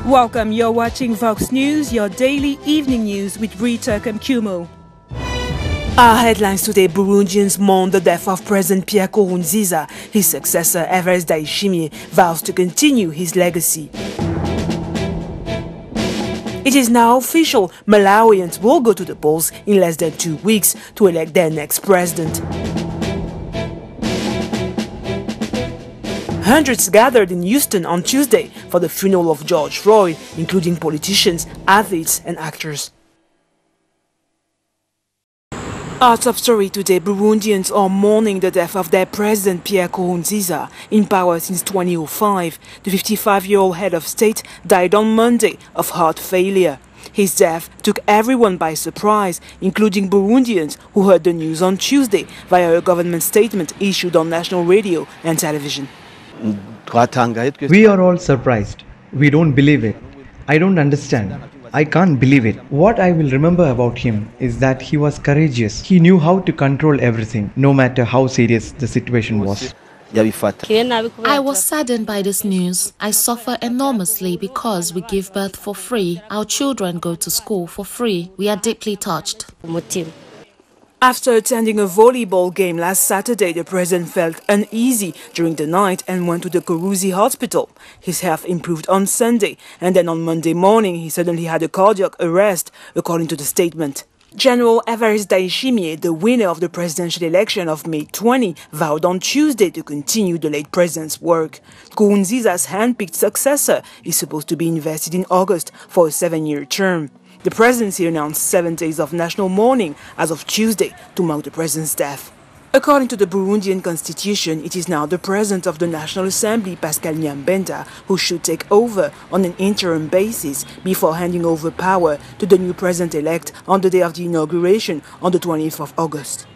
Welcome, you're watching Vox News, your daily evening news with Rita Kamkumo. Our headlines today: Burundians mourn the death of President Pierre Nkurunziza. His successor, Evariste Ndayishimiye, vows to continue his legacy. It is now official, Malawians will go to the polls in less than 2 weeks to elect their next president. Hundreds gathered in Houston on Tuesday for the funeral of George Floyd, including politicians, athletes and actors. Our top story today: Burundians are mourning the death of their president Pierre Nkurunziza, in power since 2005. The 55-year-old head of state died on Monday of heart failure. His death took everyone by surprise, including Burundians who heard the news on Tuesday via a government statement issued on national radio and television. We are all surprised. We don't believe it. I don't understand. I can't believe it. What I will remember about him is that he was courageous. He knew how to control everything, no matter how serious the situation was. I was saddened by this news. I suffer enormously because we give birth for free. Our children go to school for free. We are deeply touched. After attending a volleyball game last Saturday, the president felt uneasy during the night and went to the Karuzi hospital. His health improved on Sunday, and then on Monday morning he suddenly had a cardiac arrest, according to the statement. General Evariste Ndayishimiye, the winner of the presidential election of May 20, vowed on Tuesday to continue the late president's work. Nkurunziza's hand-picked successor is supposed to be invested in August for a 7-year term. The presidency announced 7 days of national mourning as of Tuesday to mark the president's death. According to the Burundian constitution, it is now the president of the National Assembly, Pascal Nyambenda, who should take over on an interim basis before handing over power to the new president-elect on the day of the inauguration on the 20th of August.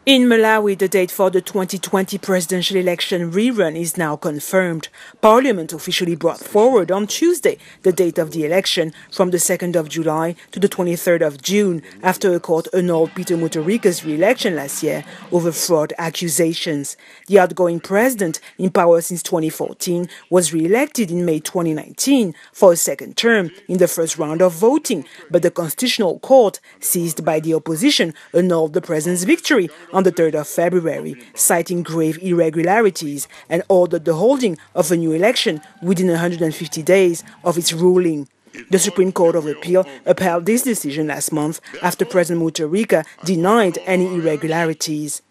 In Malawi, the date for the 2020 presidential election rerun is now confirmed. Parliament officially brought forward on Tuesday the date of the election from the 2nd of July to the 23rd of June after a court annulled Peter Mutharika's re-election last year over fraud accusations. The outgoing president, in power since 2014, was re-elected in May 2019 for a second term in the first round of voting, but the Constitutional Court, seized by the opposition, annulled the president's victory on the 3rd of February, citing grave irregularities, and ordered the holding of a new election within 150 days of its ruling. The Supreme Court of Appeal upheld this decision last month after President Mutharika denied any irregularities.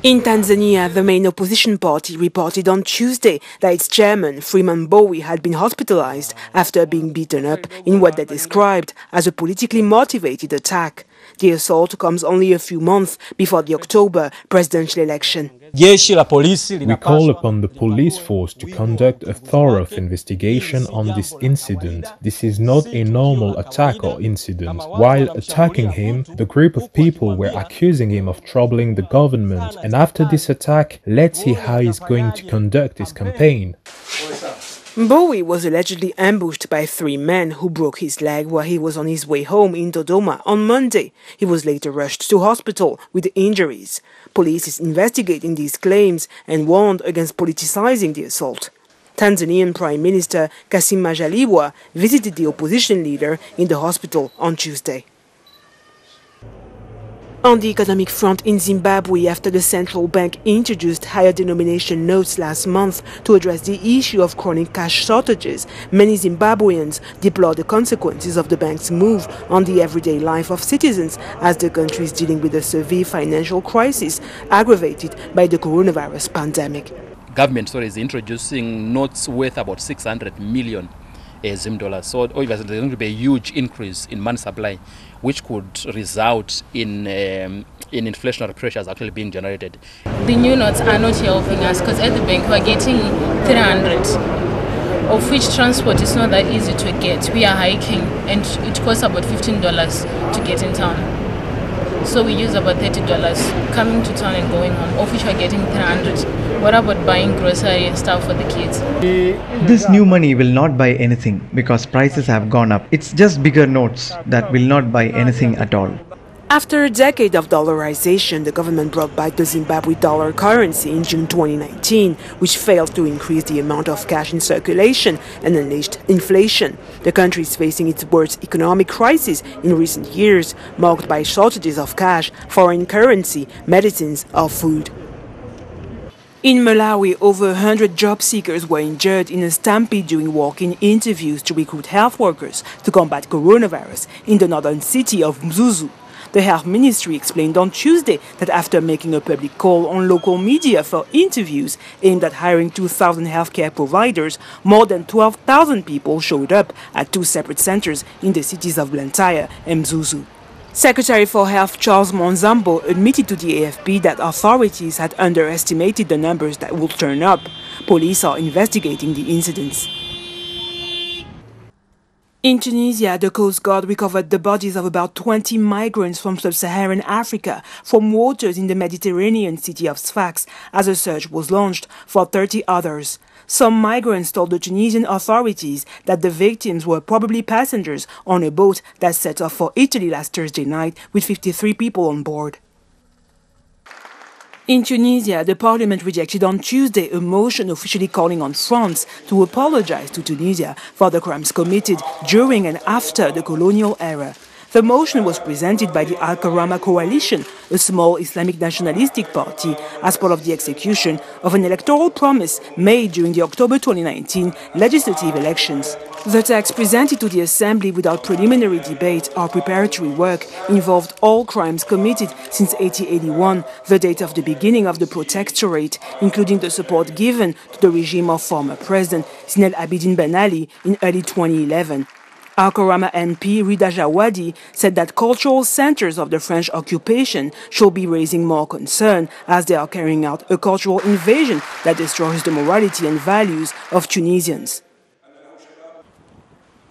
In Tanzania, the main opposition party reported on Tuesday that its chairman, Freeman Mbowe, had been hospitalized after being beaten up in what they described as a politically motivated attack. The assault comes only a few months before the October presidential election. We call upon the police force to conduct a thorough investigation on this incident. This is not a normal attack or incident. While attacking him, the group of people were accusing him of troubling the government, and after this attack, let's see how he's going to conduct his campaign. Mbowe was allegedly ambushed by 3 men who broke his leg while he was on his way home in Dodoma on Monday. He was later rushed to hospital with injuries. Police is investigating these claims and warned against politicizing the assault. Tanzanian Prime Minister Kassim Majaliwa visited the opposition leader in the hospital on Tuesday. On the economic front in Zimbabwe, after the central bank introduced higher denomination notes last month to address the issue of chronic cash shortages, many Zimbabweans deplore the consequences of the bank's move on the everyday life of citizens as the country is dealing with a severe financial crisis aggravated by the coronavirus pandemic. Government is introducing notes worth about 600 million Zim dollars. So obviously there's going to be a huge increase in money supply, which could result in inflationary pressures actually being generated. The new notes are not helping us because at the bank we're getting 300, of which transport is not that easy to get. We are hiking and it costs about $15 to get in town. So we use about $30 coming to town and going home, of which we're getting 300. What about buying grocery and stuff for the kids? This new money will not buy anything because prices have gone up. It's just bigger notes that will not buy anything at all. After a decade of dollarization, the government brought back the Zimbabwe dollar currency in June 2019, which failed to increase the amount of cash in circulation and unleashed inflation. The country is facing its worst economic crisis in recent years, marked by shortages of cash, foreign currency, medicines, or food. In Malawi, over 100 job seekers were injured in a stampede during walk-in interviews to recruit health workers to combat coronavirus in the northern city of Mzuzu. The Health Ministry explained on Tuesday that after making a public call on local media for interviews aimed at hiring 2,000 healthcare providers, more than 12,000 people showed up at two separate centers in the cities of Blantyre and Mzuzu. Secretary for Health Charles Monzambo admitted to the AFP that authorities had underestimated the numbers that would turn up. Police are investigating the incidents. In Tunisia, the Coast Guard recovered the bodies of about 20 migrants from Sub-Saharan Africa from waters in the Mediterranean city of Sfax as a search was launched for 30 others. Some migrants told the Tunisian authorities that the victims were probably passengers on a boat that set off for Italy last Thursday night with 53 people on board. In Tunisia, the parliament rejected on Tuesday a motion officially calling on France to apologize to Tunisia for the crimes committed during and after the colonial era. The motion was presented by the Al-Karama coalition, a small Islamic nationalistic party, as part of the execution of an electoral promise made during the October 2019 legislative elections. The text presented to the Assembly without preliminary debate or preparatory work involved all crimes committed since 1881, the date of the beginning of the protectorate, including the support given to the regime of former President Zine El Abidine Ben Ali in early 2011. Al-Karama MP Rida Jawadi said that cultural centers of the French occupation should be raising more concern as they are carrying out a cultural invasion that destroys the morality and values of Tunisians.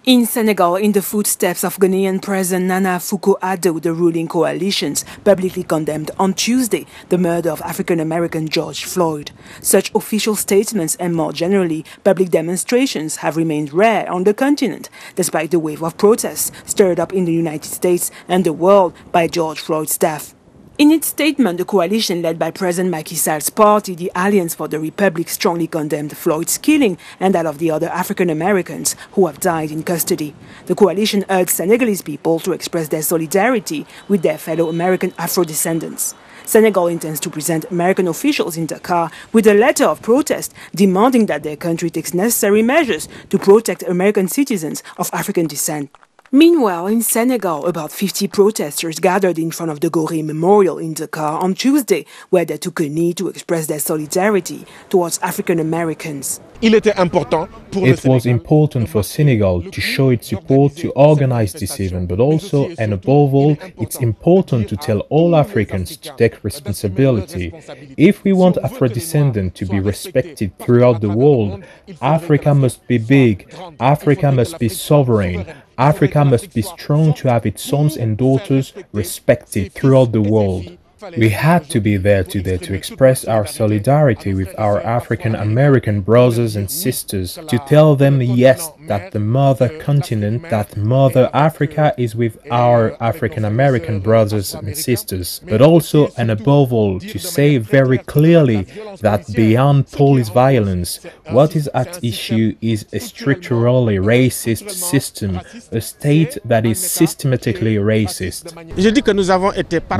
In Senegal, in the footsteps of Ghanaian President Nana Akufo-Addo, the ruling coalitions publicly condemned on Tuesday the murder of African-American George Floyd. Such official statements and more generally public demonstrations have remained rare on the continent, despite the wave of protests stirred up in the United States and the world by George Floyd's death. In its statement, the coalition led by President Macky Sall's party, the Alliance for the Republic, strongly condemned Floyd's killing and that of the other African Americans who have died in custody. The coalition urged Senegalese people to express their solidarity with their fellow American Afro-descendants. Senegal intends to present American officials in Dakar with a letter of protest demanding that their country takes necessary measures to protect American citizens of African descent. Meanwhile, in Senegal, about 50 protesters gathered in front of the Gorée Memorial in Dakar on Tuesday, where they took a knee to express their solidarity towards African Americans. It was important for Senegal to show its support to organize this event, but also, and above all, it's important to tell all Africans to take responsibility. If we want Afro-descendants to be respected throughout the world, Africa must be big, Africa must be sovereign, Africa must be strong to have its sons and daughters respected throughout the world. We had to be there today to express our solidarity with our African American brothers and sisters, to tell them yes, that the mother continent, that Mother Africa is with our African American brothers and sisters, but also and above all to say very clearly that beyond police violence, what is at issue is a structurally racist system, a state that is systematically racist.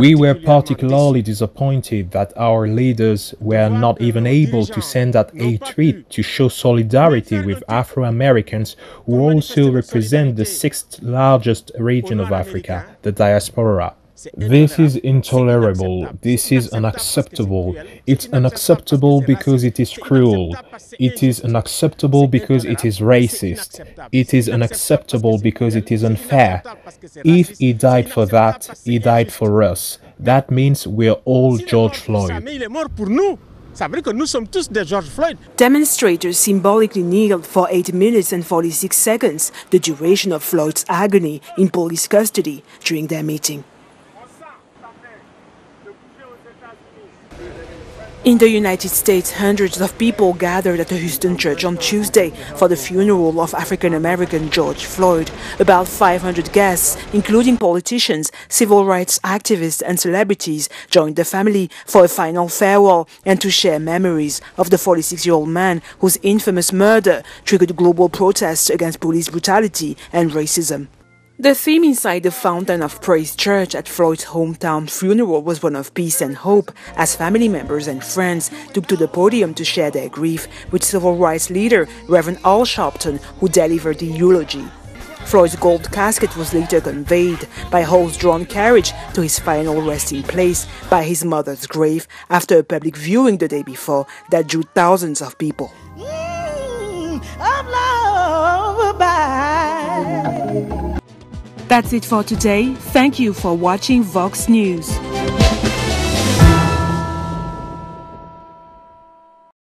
We were particularly disappointed that our leaders were not even able to send out a tweet to show solidarity with Afro-Americans who also represent the sixth largest region of Africa, the diaspora. This is intolerable, this is unacceptable. It's unacceptable because it is cruel. It is unacceptable because it is racist. It is unacceptable because it is unfair. If he died for that, he died for us. That means we're all George Floyd. Demonstrators symbolically kneeled for 8 minutes and 46 seconds, the duration of Floyd's agony in police custody, during their meeting. In the United States, hundreds of people gathered at the Houston church on Tuesday for the funeral of African-American George Floyd. About 500 guests, including politicians, civil rights activists and celebrities, joined the family for a final farewell and to share memories of the 46-year-old man whose infamous murder triggered global protests against police brutality and racism. The theme inside the Fountain of Praise Church at Floyd's hometown funeral was one of peace and hope, as family members and friends took to the podium to share their grief with civil rights leader Reverend Al Sharpton, who delivered the eulogy. Floyd's gold casket was later conveyed by horse-drawn carriage to his final resting place by his mother's grave after a public viewing the day before that drew thousands of people. That's it for today. Thank you for watching Vox News.